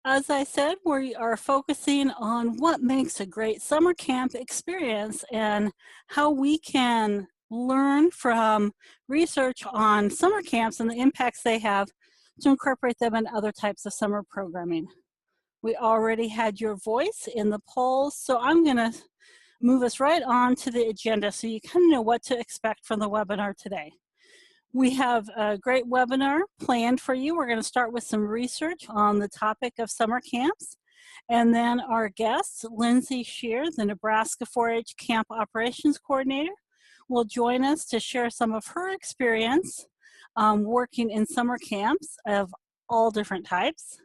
As I said, we are focusing on what makes a great summer camp experience and how we can learn from research on summer camps and the impacts they have to incorporate them in other types of summer programming. We already had your voice in the polls, so I'm going to move us right on to the agenda so you kind of know what to expect from the webinar today. We have a great webinar planned for you. We're going to start with some research on the topic of summer camps. And then our guest, Lindsay Shear, the Nebraska 4-H Camp Operations Coordinator, will join us to share some of her experience working in summer camps of all different types.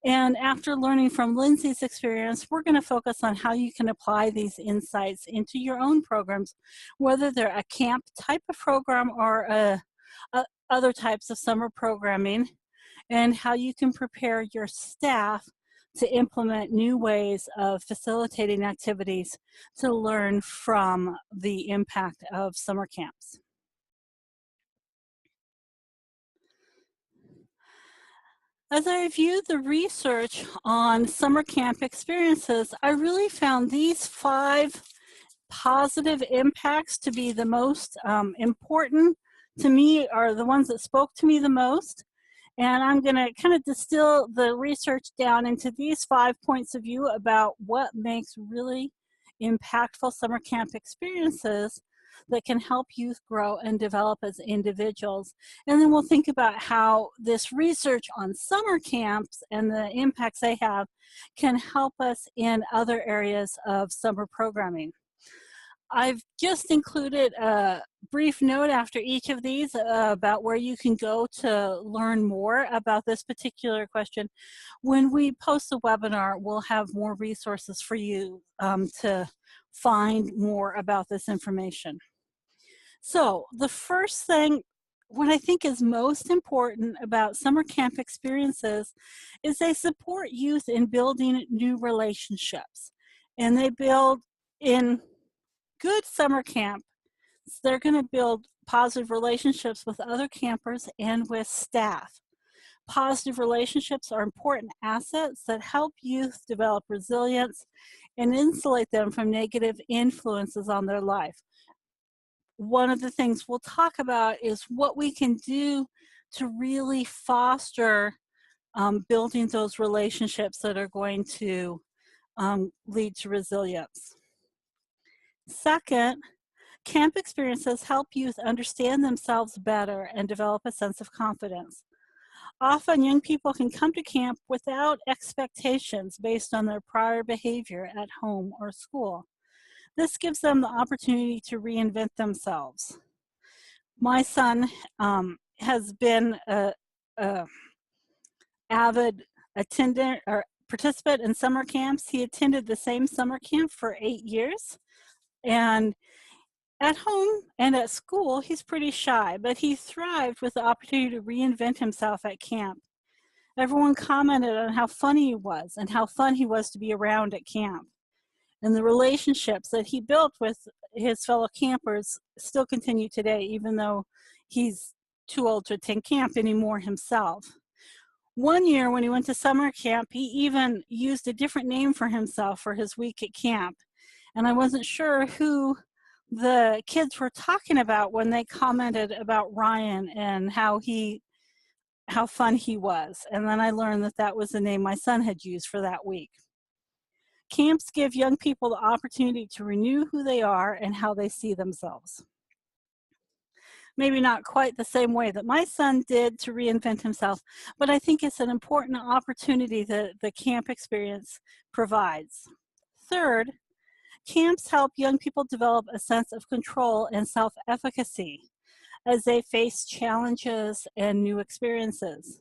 And after learning from Lindsay's experience, we're going to focus on how you can apply these insights into your own programs, whether they're a camp type of program or other types of summer programming, and how you can prepare your staff to implement new ways of facilitating activities to learn from the impact of summer camps. As I reviewed the research on summer camp experiences, I really found these 5 positive impacts to be the most important to me, are the ones that spoke to me the most. And I'm going to kind of distill the research down into these 5 points of view about what makes really impactful summer camp experiences that can help youth grow and develop as individuals. And then we'll think about how this research on summer camps and the impacts they have can help us in other areas of summer programming. I've just included a brief note after each of these about where you can go to learn more about this particular question. When we post the webinar, we'll have more resources for you to find more about this information. So the first thing, what I think is most important about summer camp experiences is they support youth in building new relationships. And they build in good summer camp, they're going to build positive relationships with other campers and with staff. Positive relationships are important assets that help youth develop resilience and insulate them from negative influences on their life. One of the things we'll talk about is what we can do to really foster building those relationships that are going to lead to resilience. Second, camp experiences help youth understand themselves better and develop a sense of confidence. Often, young people can come to camp without expectations based on their prior behavior at home or school. This gives them the opportunity to reinvent themselves. My son has been an avid attendant or participant in summer camps. He attended the same summer camp for 8 years. And at home and at school, he's pretty shy, but he thrived with the opportunity to reinvent himself at camp. Everyone commented on how funny he was and how fun he was to be around at camp. And the relationships that he built with his fellow campers still continue today, even though he's too old to attend camp anymore himself. One year when he went to summer camp, he even used a different name for himself for his week at camp. And I wasn't sure who the kids were talking about when they commented about Ryan and how fun he was. And then I learned that that was the name my son had used for that week. Camps give young people the opportunity to renew who they are and how they see themselves. Maybe not quite the same way that my son did to reinvent himself, but I think it's an important opportunity that the camp experience provides. Third, camps help young people develop a sense of control and self-efficacy as they face challenges and new experiences.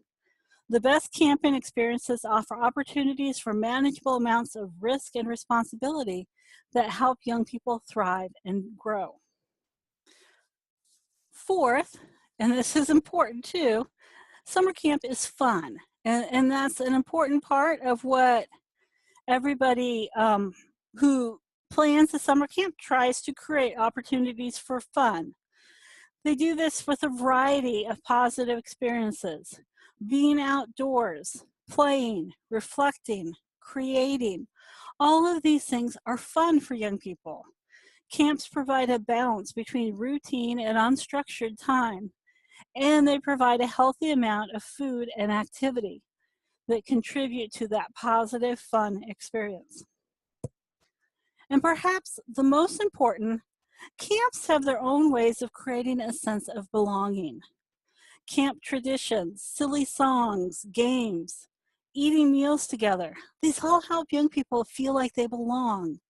The best camping experiences offer opportunities for manageable amounts of risk and responsibility that help young people thrive and grow. Fourth, and this is important too, summer camp is fun. And that's an important part of what everybody who plans a summer camp tries to create opportunities for fun. They do this with a variety of positive experiences. Being outdoors, Playing, reflecting, creating, all of these things are fun for young people. Camps provide a balance between routine and unstructured time, and they provide a healthy amount of food and activity that contribute to that positive, fun experience. And perhaps the most important, camps have their own ways of creating a sense of belonging. Camp traditions, silly songs, games, eating meals together, these all help young people feel like they belong.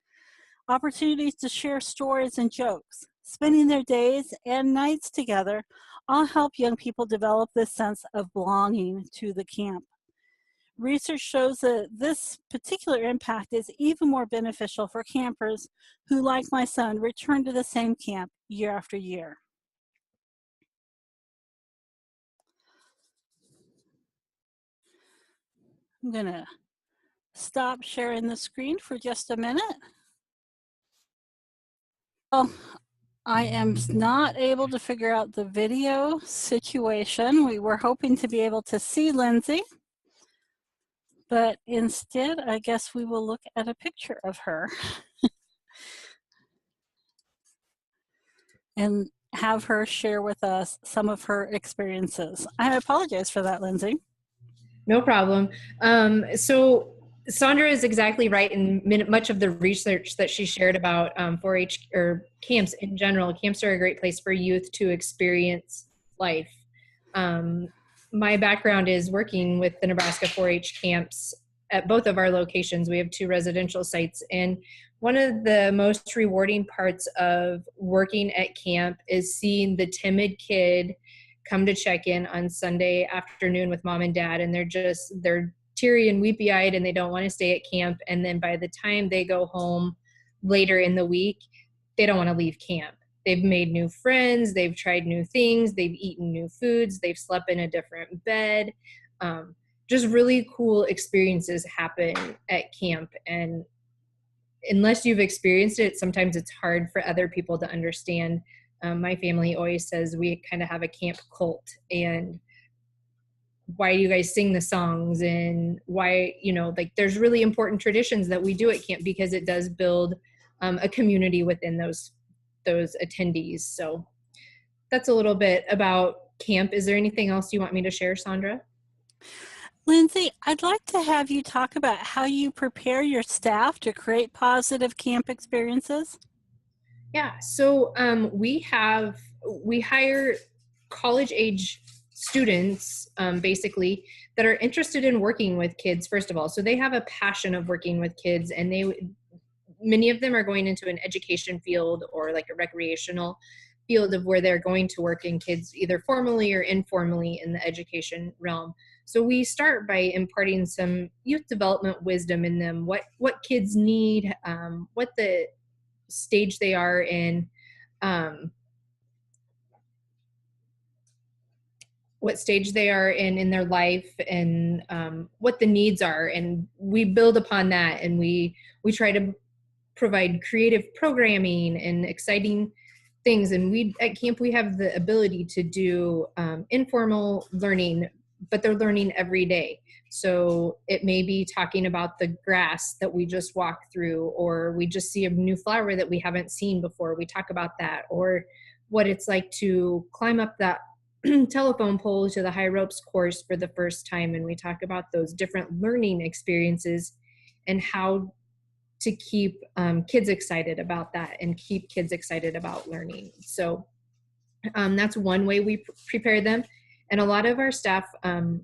Opportunities to share stories and jokes, spending their days and nights together all help young people develop this sense of belonging to the camp. Research shows that this particular impact is even more beneficial for campers who, like my son, return to the same camp year after year. I'm going to stop sharing the screen for just a minute. Well, I am not able to figure out the video situation. We were hoping to be able to see Lindsay, but instead, I guess we will look at a picture of her and have her share with us some of her experiences. I apologize for that, Lindsay. No problem. So Sandra is exactly right in much of the research that she shared about 4-H or camps in general. Camps are a great place for youth to experience life. My background is working with the Nebraska 4-H camps at both of our locations. We have 2 residential sites, and one of the most rewarding parts of working at camp is seeing the timid kid come to check in on Sunday afternoon with mom and dad, and they're teary and weepy eyed and they don't want to stay at camp. And then by the time they go home later in the week, they don't want to leave camp. They've made new friends, they've tried new things, they've eaten new foods, they've slept in a different bed. Just really cool experiences happen at camp. And unless you've experienced it, sometimes it's hard for other people to understand. My family always says we kind of have a camp cult, and why do you guys sing the songs, and why, like there's really important traditions that we do at camp because it does build a community within those attendees. So that's a little bit about camp. Is there anything else you want me to share, Sandra? Lindsay, I'd like to have you talk about how you prepare your staff to create positive camp experiences. Yeah, so we hire college age students basically that are interested in working with kids, first of all. So they have a passion of working with kids, and many of them are going into an education field or like a recreational field of where they're going to work in kids either formally or informally in the education realm. So we start by imparting some youth development wisdom in them, what kids need, what the stage they are in, what stage they are in their life, and what the needs are. And we build upon that, and we try to provide creative programming and exciting things. And at camp, we have the ability to do informal learning, but they're learning every day. So it may be talking about the grass that we just walked through, or we just see a new flower that we haven't seen before. We talk about that, or what it's like to climb up that telephone pole to the high ropes course for the first time. And we talk about those different learning experiences and how to keep kids excited about that and keep kids excited about learning. So that's one way we prepare them. And a lot of our staff,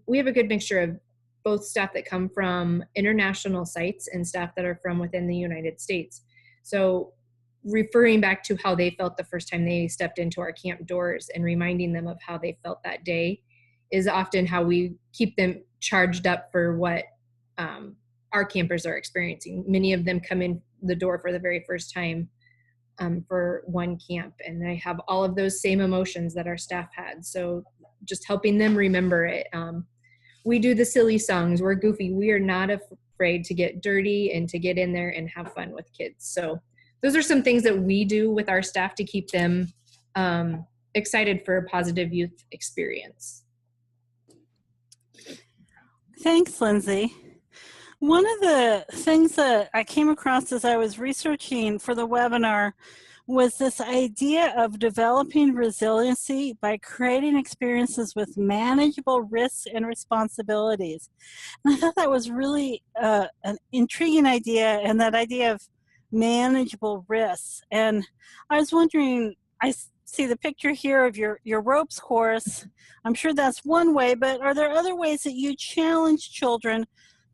we have a good mixture of both staff that come from international sites and staff that are from within the United States. So referring back to how they felt the first time they stepped into our camp doors and reminding them of how they felt that day is often how we keep them charged up for what our campers are experiencing. Many of them come in the door for the very first time for one camp, and they have all of those same emotions that our staff had. So just helping them remember it. We do the silly songs. We're goofy. We are not afraid to get dirty and to get in there and have fun with kids. So those are some things that we do with our staff to keep them excited for a positive youth experience. Thanks, Lindsay. One of the things that I came across as I was researching for the webinar was this idea of developing resiliency by creating experiences with manageable risks and responsibilities. And I thought that was really an intriguing idea, and that idea of manageable risks. And I was wondering, I see the picture here of your ropes course. I'm sure that's one way, but are there other ways that you challenge children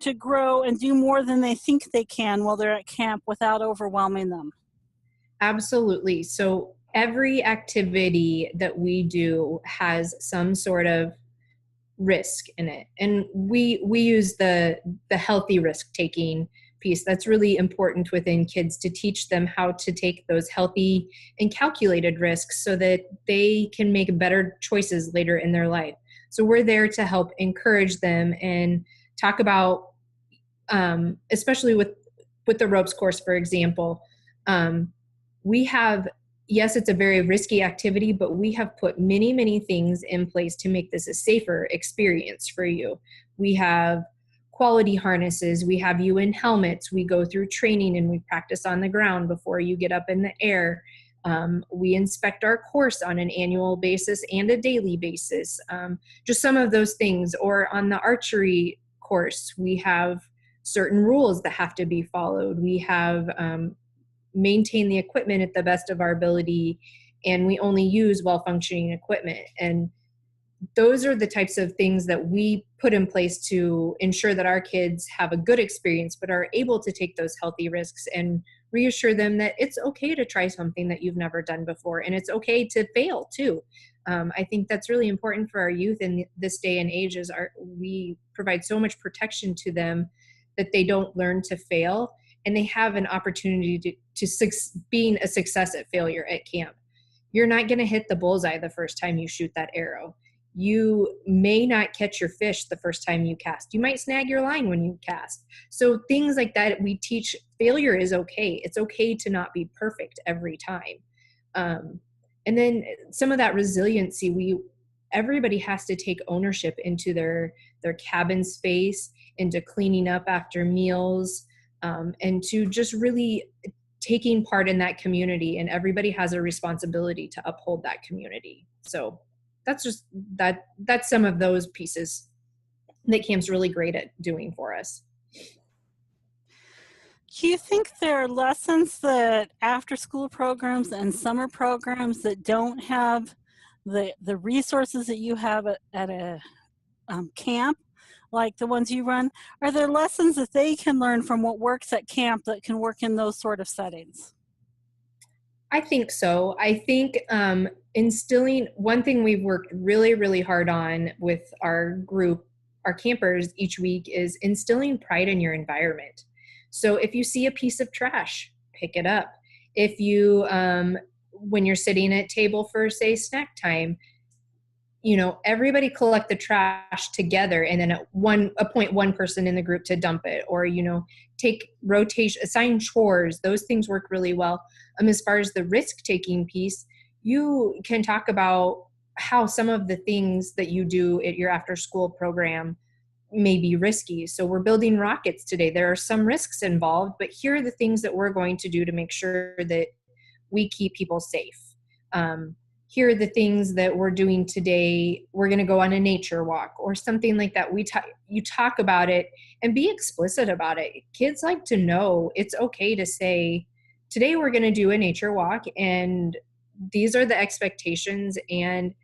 to grow and do more than they think they can while they're at camp without overwhelming them? Absolutely. So every activity that we do has some sort of risk in it, and we use the healthy risk taking piece. That's really important within kids, to teach them how to take those healthy and calculated risks so that they can make better choices later in their life. So we're there to help encourage them and talk about, especially with the ropes course, for example. We have, yes, it's a very risky activity, but we have put many, many things in place to make this a safer experience for you. We have quality harnesses, we have you in helmets, we go through training and we practice on the ground before you get up in the air. We inspect our course on an annual basis and a daily basis. Just some of those things. Or on the archery course, we have certain rules that have to be followed. We have maintain the equipment at the best of our ability, and we only use well-functioning equipment. And those are the types of things that we put in place to ensure that our kids have a good experience, but are able to take those healthy risks, and reassure them that it's okay to try something that you've never done before, and it's okay to fail too. I think that's really important for our youth in this day and age, is we provide so much protection to them that they don't learn to fail, and they have an opportunity to being a success at failure at camp. You're not going to hit the bullseye the first time you shoot that arrow. You may not catch your fish the first time you cast. You might snag your line when you cast. So things like that, we teach failure is okay. It's okay to not be perfect every time. And then some of that resiliency, everybody has to take ownership into their cabin space, into cleaning up after meals, and to just really taking part in that community. And everybody has a responsibility to uphold that community. So that's some of those pieces that camp's really great at doing for us. Do you think there are lessons that after school programs and summer programs that don't have the resources that you have at a camp, like the ones you run? Are there lessons that they can learn from what works at camp that can work in those sort of settings? I think so. I think instilling, one thing we've worked really, really hard on with our group, our campers each week, is instilling pride in your environment. So if you see a piece of trash, pick it up. If you, when you're sitting at table for, say, snack time, everybody collect the trash together, and then appoint one person in the group to dump it, or, take rotation, assign chores. Those things work really well. As far as the risk-taking piece, you can talk about how some of the things that you do at your after-school program may be risky. So we're building rockets today. There are some risks involved, but here are the things that we're going to do to make sure that we keep people safe. Here are the things that we're doing today. We're going to go on a nature walk or something like that. You talk about it and be explicit about it. Kids like to know it's okay to say, today we're going to do a nature walk, and these are the expectations, and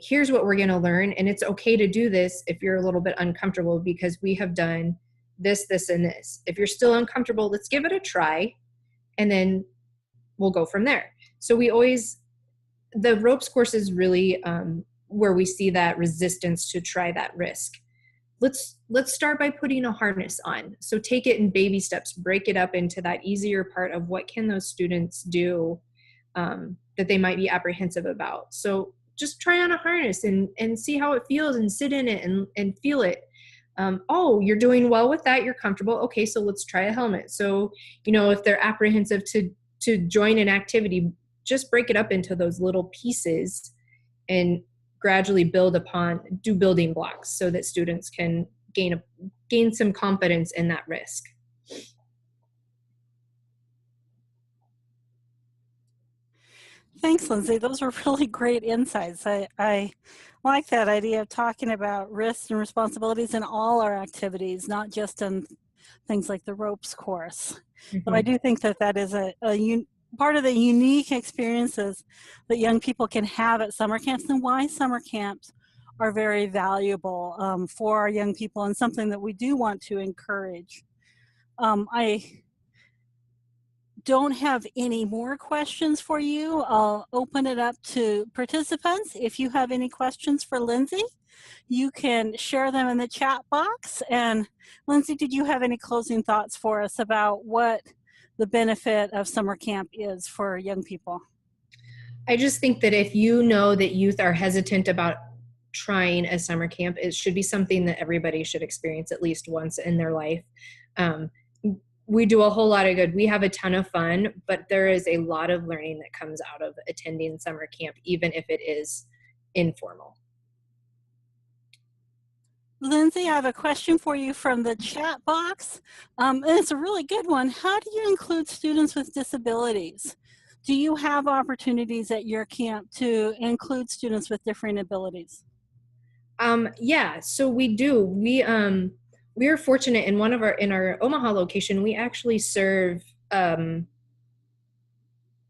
here's what we're going to learn. And it's okay to do this if you're a little bit uncomfortable, because we have done this, this, and this. If you're still uncomfortable, let's give it a try, and then we'll go from there. So the ropes course is really where we see that resistance to try that risk. Let's start by putting a harness on. So take it in baby steps, break it up into that easier part of what can those students do that they might be apprehensive about. So just try on a harness and see how it feels, and sit in it and feel it. Oh, you're doing well with that. You're comfortable. Okay, so let's try a helmet. So, if they're apprehensive to join an activity, just break it up into those little pieces and gradually do building blocks so that students can gain some confidence in that risk. Thanks, Lindsay. Those were really great insights. I like that idea of talking about risks and responsibilities in all our activities, not just in things like the ropes course. But I Mm-hmm. do think that that is part of the unique experiences that young people can have at summer camps, and why summer camps are very valuable for our young people, and something that we do want to encourage. I don't have any more questions for you. I'll open it up to participants. If you have any questions for Lindsay, you can share them in the chat box. And Lindsay, did you have any closing thoughts for us about what the benefit of summer camp is for young people? I just think that if you know that youth are hesitant about trying a summer camp, it should be something that everybody should experience at least once in their life. Um, we do a whole lot of good. We have a ton of fun, but there is a lot of learning that comes out of attending summer camp, even if it is informal. Lindsay, I have a question for you from the chat box, and it's a really good one. How do you include students with disabilities? Do you have opportunities at your camp to include students with different abilities? Yeah, so we do. We are fortunate in our Omaha location. We actually serve a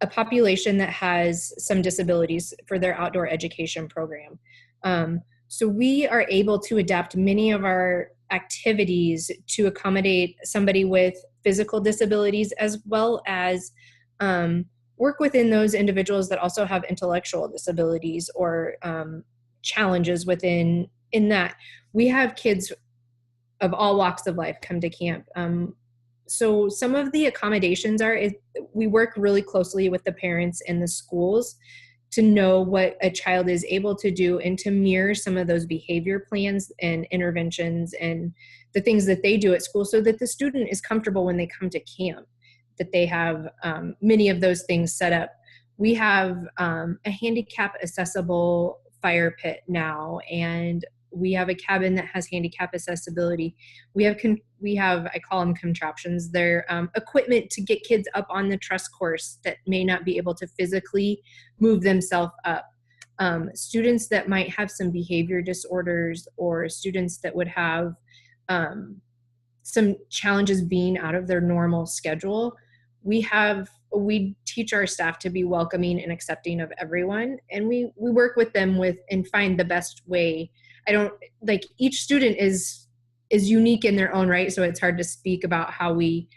population that has some disabilities for their outdoor education program. So we are able to adapt many of our activities to accommodate somebody with physical disabilities, as well as work within those individuals that also have intellectual disabilities or challenges within in that. We have kids of all walks of life come to camp. So some of the accommodations we work really closely with the parents and the schools to know what a child is able to do and to mirror some of those behavior plans and interventions and the things that they do at school, so that the student is comfortable when they come to camp, that they have many of those things set up. We have a handicap accessible fire pit now, and we have a cabin that has handicap accessibility. We have I call them contraptions. They're equipment to get kids up on the truss course that may not be able to physically move themselves up. Students that might have some behavior disorders, or students that would have some challenges being out of their normal schedule, we teach our staff to be welcoming and accepting of everyone, and we work with them and find the best way. I don't like each student is unique in their own right, so it's hard to speak about how we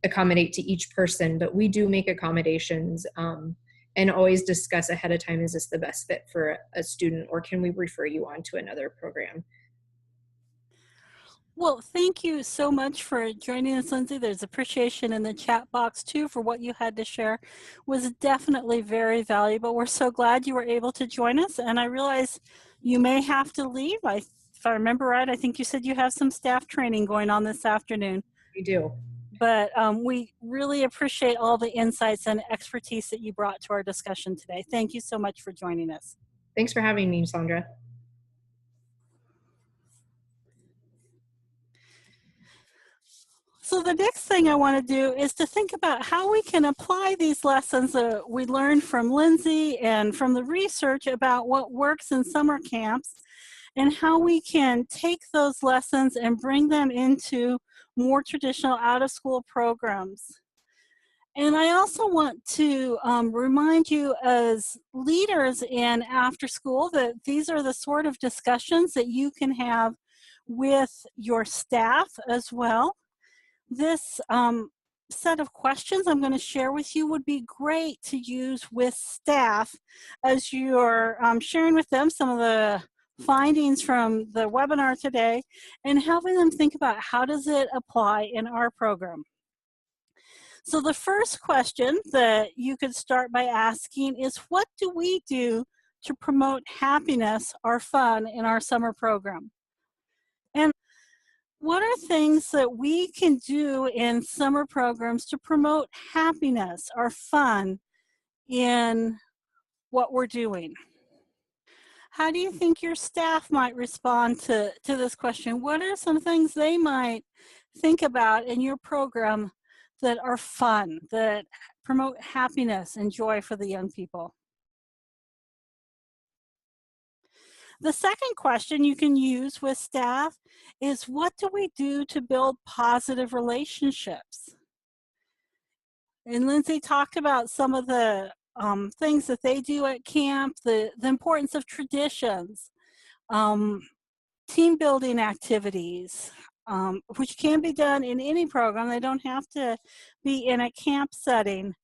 accommodate to each person, but we do make accommodations and always discuss ahead of time, is this the best fit for a student, or can we refer you on to another program? Well, thank you so much for joining us, Lindsay. There's appreciation in the chat box too for what you had to share. It was definitely very valuable. We're so glad you were able to join us, and I realize you may have to leave. If I remember right, I think you said you have some staff training going on this afternoon. We do. But we really appreciate all the insights and expertise that you brought to our discussion today. Thank you so much for joining us. Thanks for having me, Sandra. So the next thing I want to do is to think about how we can apply these lessons that we learned from Lindsay and from the research about what works in summer camps, and how we can take those lessons and bring them into more traditional out-of-school programs. And I also want to remind you as leaders in after school that these are the sort of discussions that you can have with your staff as well. This set of questions I'm going to share with you would be great to use with staff as you're sharing with them some of the findings from the webinar today, and helping them think about how does it apply in our program. So the first question that you could start by asking is, what do we do to promote happiness or fun in our summer program? And what are things that we can do in summer programs to promote happiness or fun in what we're doing? How do you think your staff might respond to this question? What are some things they might think about in your program that are fun, that promote happiness and joy for the young people? The second question you can use with staff is, what do we do to build positive relationships? And Lindsay talked about some of the things that they do at camp, the importance of traditions, team building activities, which can be done in any program. They don't have to be in a camp setting.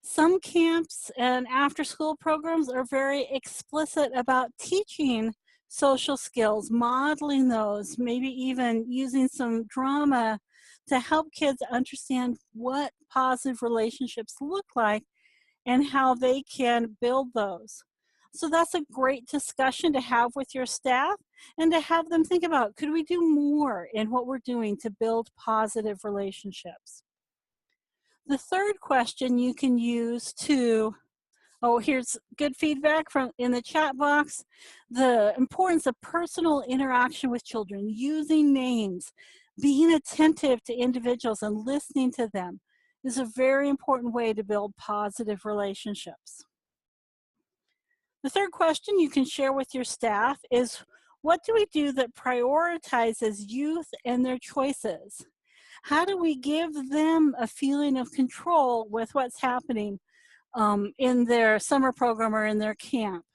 Some camps and after-school programs are very explicit about teaching social skills, modeling those, maybe even using some drama to help kids understand what positive relationships look like and how they can build those. So that's a great discussion to have with your staff and to have them think about, could we do more in what we're doing to build positive relationships? The third question you can use to, here's good feedback from in the chat box. The importance of personal interaction with children, using names, being attentive to individuals and listening to them is a very important way to build positive relationships. The third question you can share with your staff is, what do we do that prioritizes youth and their choices? How do we give them a feeling of control with what's happening in their summer program or in their camp?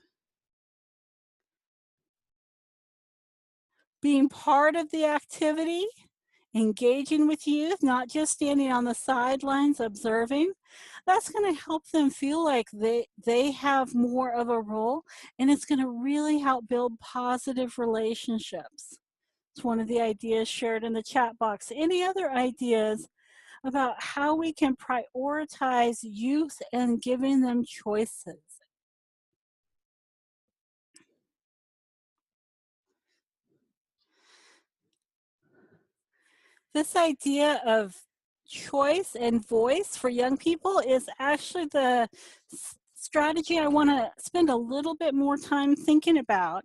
Being part of the activity, engaging with youth, not just standing on the sidelines observing, that's going to help them feel like they have more of a role, and it's going to really help build positive relationships. It's one of the ideas shared in the chat box. Any other ideas about how we can prioritize youth and giving them choices? This idea of choice and voice for young people is actually the strategy I want to spend a little bit more time thinking about.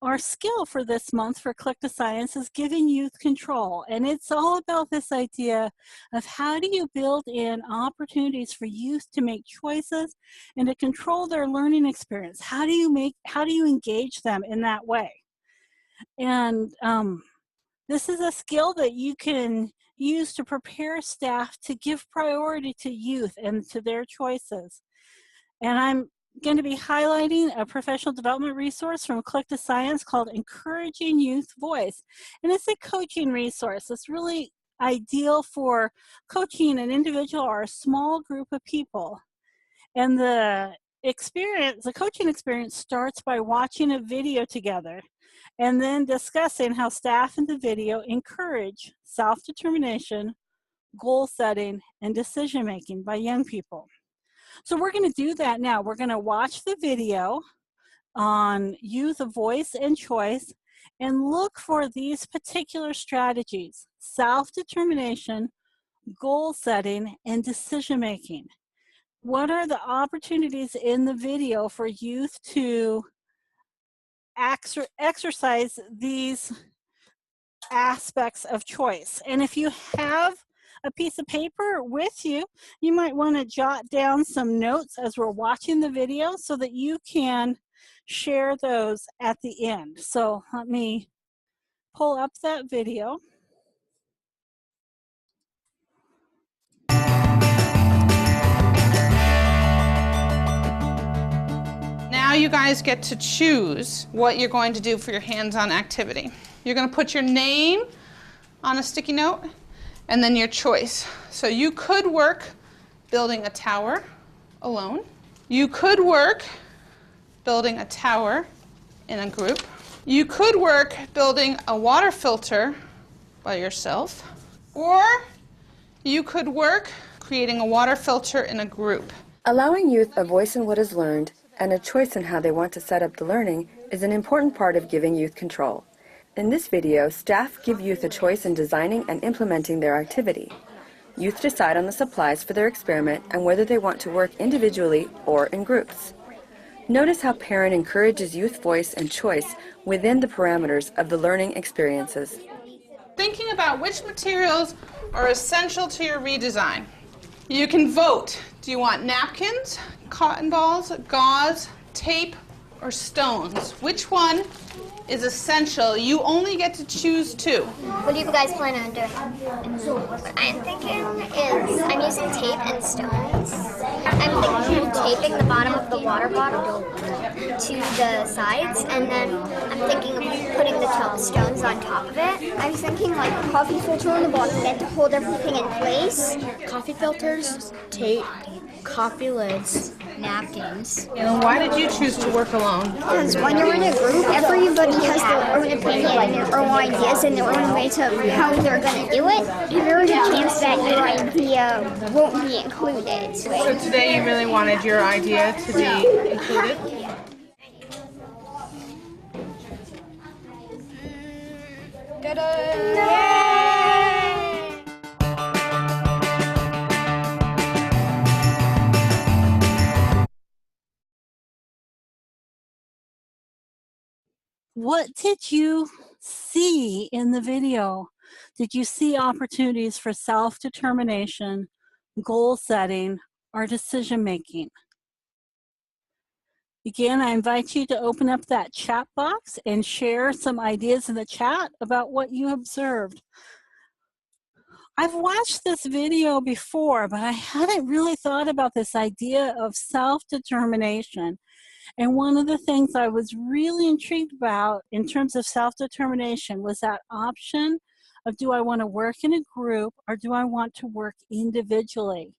Our skill for this month for Click to Science is giving youth control. And it's all about this idea of, how do you build in opportunities for youth to make choices and to control their learning experience? How do you engage them in that way? And this is a skill that you can use to prepare staff to give priority to youth and to their choices. And I'm going to be highlighting a professional development resource from Click to Science called Encouraging Youth Voice. And it's a coaching resource. It's really ideal for coaching an individual or a small group of people. And the coaching experience starts by watching a video together and then discussing how staff in the video encourage self-determination, goal setting, and decision making by young people. So we're going to do that now. We're going to watch the video on youth voice and choice and look for these particular strategies: self-determination, goal setting, and decision making. What are the opportunities in the video for youth to exercise these aspects of choice? And if you have a piece of paper with you, you might want to jot down some notes as we're watching the video so that you can share those at the end. So let me pull up that video. Now you guys get to choose what you're going to do for your hands-on activity. You're going to put your name on a sticky note and then your choice. So you could work building a tower alone. You could work building a tower in a group. You could work building a water filter by yourself. Or you could work creating a water filter in a group. Allowing youth a voice in what is learned and a choice in how they want to set up the learning is an important part of giving youth control. In this video, staff give youth a choice in designing and implementing their activity. Youth decide on the supplies for their experiment and whether they want to work individually or in groups. Notice how parent encourages youth voice and choice within the parameters of the learning experiences. Thinking about which materials are essential to your redesign. You can vote. Do you want napkins, cotton balls, gauze, tape, or stones? Which one is essential? You only get to choose two. What do you guys plan on doing? What I'm thinking is I'm using tape and stones. I'm thinking of taping the bottom of the water bottle to the sides, and then I'm thinking of putting the stones on top of it. I was thinking like a coffee filter on the bottom then to hold everything in place. Coffee filters, tape, coffee lids, napkins. And why did you choose to work alone? Because when you're in a group, everybody has their own opinion and their own ideas and their own way to how they're going to do it. And there is a chance that your idea won't be included. So today you really wanted your idea to be included? What did you see in the video? Did you see opportunities for self-determination, goal setting, or decision making? Again, I invite you to open up that chat box and share some ideas in the chat about what you observed. I've watched this video before, but I hadn't really thought about this idea of self-determination. And one of the things I was really intrigued about in terms of self-determination was that option of, do I want to work in a group or do I want to work individually?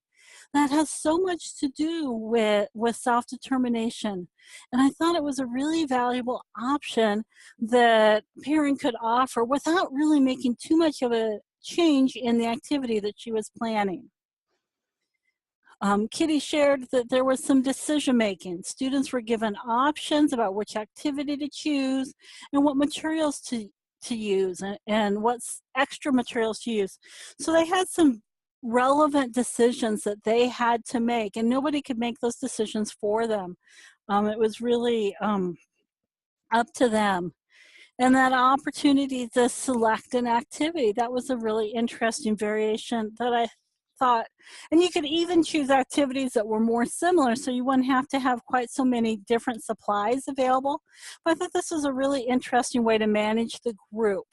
That has so much to do with self-determination. And I thought it was a really valuable option that parent could offer without really making too much of a change in the activity that she was planning. Kitty shared that there was some decision making. Students were given options about which activity to choose and what materials to use and what's extra materials to use. So they had some relevant decisions that they had to make, and nobody could make those decisions for them. It was really up to them. And that opportunity to select an activity, that was a really interesting variation that I thought. And you could even choose activities that were more similar, so you wouldn't have to have quite so many different supplies available. But I thought this was a really interesting way to manage the group.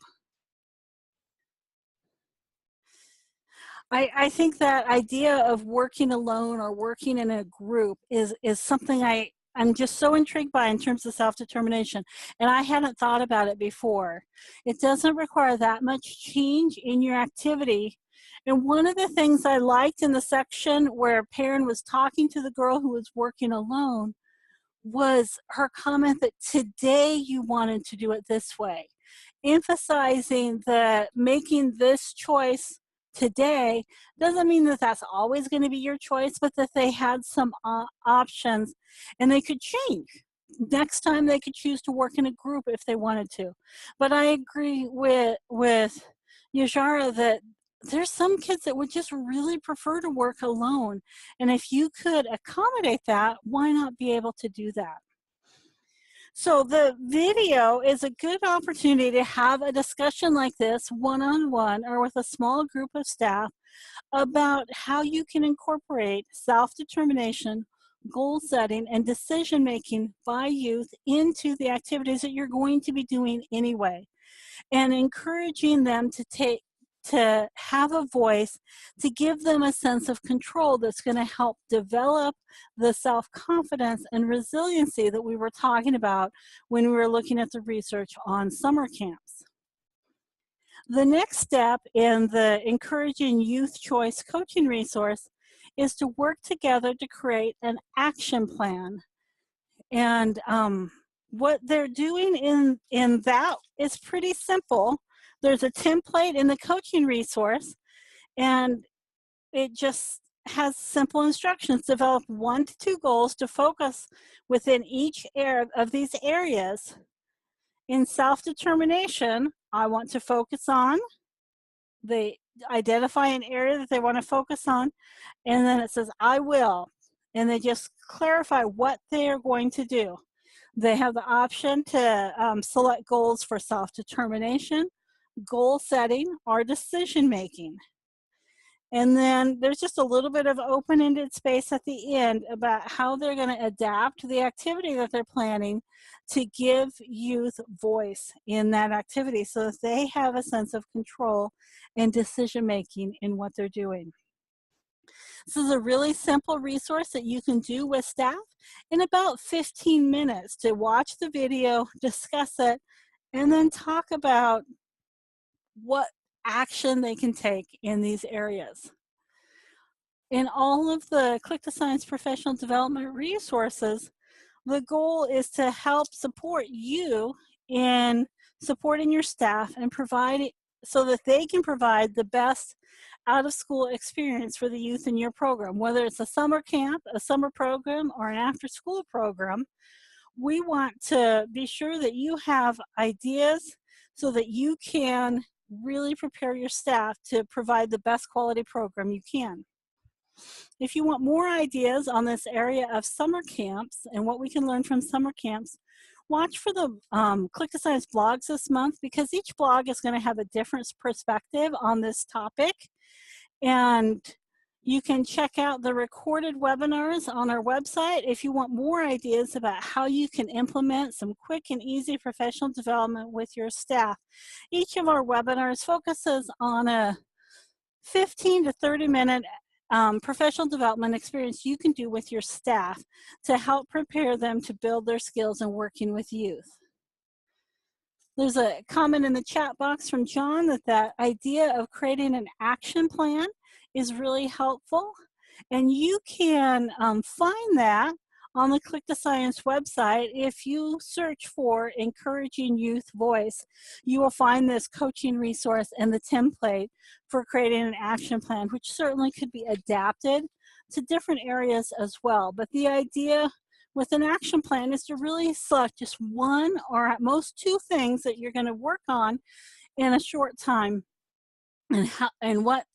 I think that idea of working alone or working in a group is something I'm just so intrigued by in terms of self-determination, and I hadn't thought about it before. It doesn't require that much change in your activity. And one of the things I liked in the section where Perrin was talking to the girl who was working alone was her comment that today you wanted to do it this way, emphasizing that making this choice today doesn't mean that that's always going to be your choice, but that they had some options and they could change. Next time they could choose to work in a group if they wanted to. But I agree with Yajara that there's some kids that would just really prefer to work alone. And if you could accommodate that, why not be able to do that? So the video is a good opportunity to have a discussion like this one-on-one or with a small group of staff about how you can incorporate self-determination, goal setting, and decision making by youth into the activities that you're going to be doing anyway, and encouraging them to have a voice, to give them a sense of control that's going to help develop the self-confidence and resiliency that we were talking about when we were looking at the research on summer camps. The next step in the Encouraging Youth Choice coaching resource is to work together to create an action plan. And what they're doing in that is pretty simple. There's a template in the coaching resource, and it just has simple instructions. Develop 1 to 2 goals to focus within each of these areas. In self-determination, I want to focus on. They identify an area that they want to focus on, and then it says, I will. and they just clarify what they are going to do. They have the option to select goals for self-determination, goal setting, or decision making. And then there's just a little bit of open-ended space at the end about how they're going to adapt the activity that they're planning to give youth voice in that activity so that they have a sense of control and decision-making in what they're doing. This is a really simple resource that you can do with staff in about 15 minutes to watch the video, discuss it, and then talk about what action they can take in these areas. In all of the Click to Science professional development resources, the goal is to help support you in supporting your staff and provide so that they can provide the best out-of-school experience for the youth in your program. Whether it's a summer camp, a summer program, or an after-school program, we want to be sure that you have ideas so that you can really prepare your staff to provide the best quality program you can. If you want more ideas on this area of summer camps and what we can learn from summer camps, watch for the Click to Science blogs this month, because each blog is going to have a different perspective on this topic. And you can check out the recorded webinars on our website if you want more ideas about how you can implement some quick and easy professional development with your staff. Each of our webinars focuses on a 15 to 30-minute professional development experience you can do with your staff to help prepare them to build their skills in working with youth. There's a comment in the chat box from John that idea of creating an action plan is really helpful, and you can find that on the Click to Science website. If you search for Encouraging Youth Voice, you will find this coaching resource and the template for creating an action plan, which certainly could be adapted to different areas as well. But the idea with an action plan is to really select just one or at most two things that you're going to work on in a short time, and what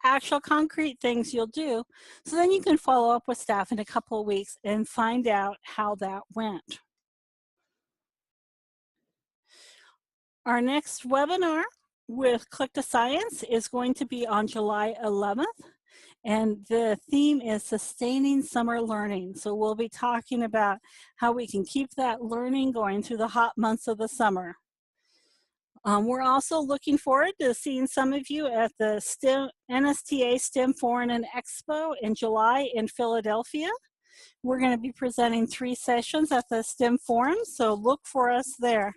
actual concrete things you'll do, so then you can follow up with staff in a couple of weeks and find out how that went. Our next webinar with Click to Science is going to be on July 11th, and the theme is sustaining summer learning. So we'll be talking about how we can keep that learning going through the hot months of the summer. We're also looking forward to seeing some of you at the NSTA STEM Forum and Expo in July in Philadelphia. We're going to be presenting 3 sessions at the STEM Forum, so look for us there.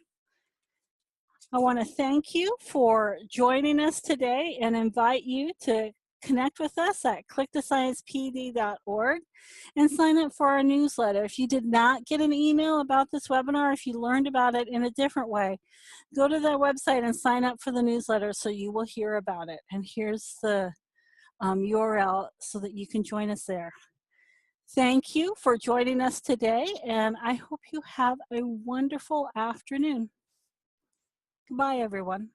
I want to thank you for joining us today and invite you to connect with us at clicktosciencepd.org and sign up for our newsletter. If you did not get an email about this webinar, if you learned about it in a different way, go to that website and sign up for the newsletter so you will hear about it. And here's the URL so that you can join us there. Thank you for joining us today, and I hope you have a wonderful afternoon. Goodbye, everyone.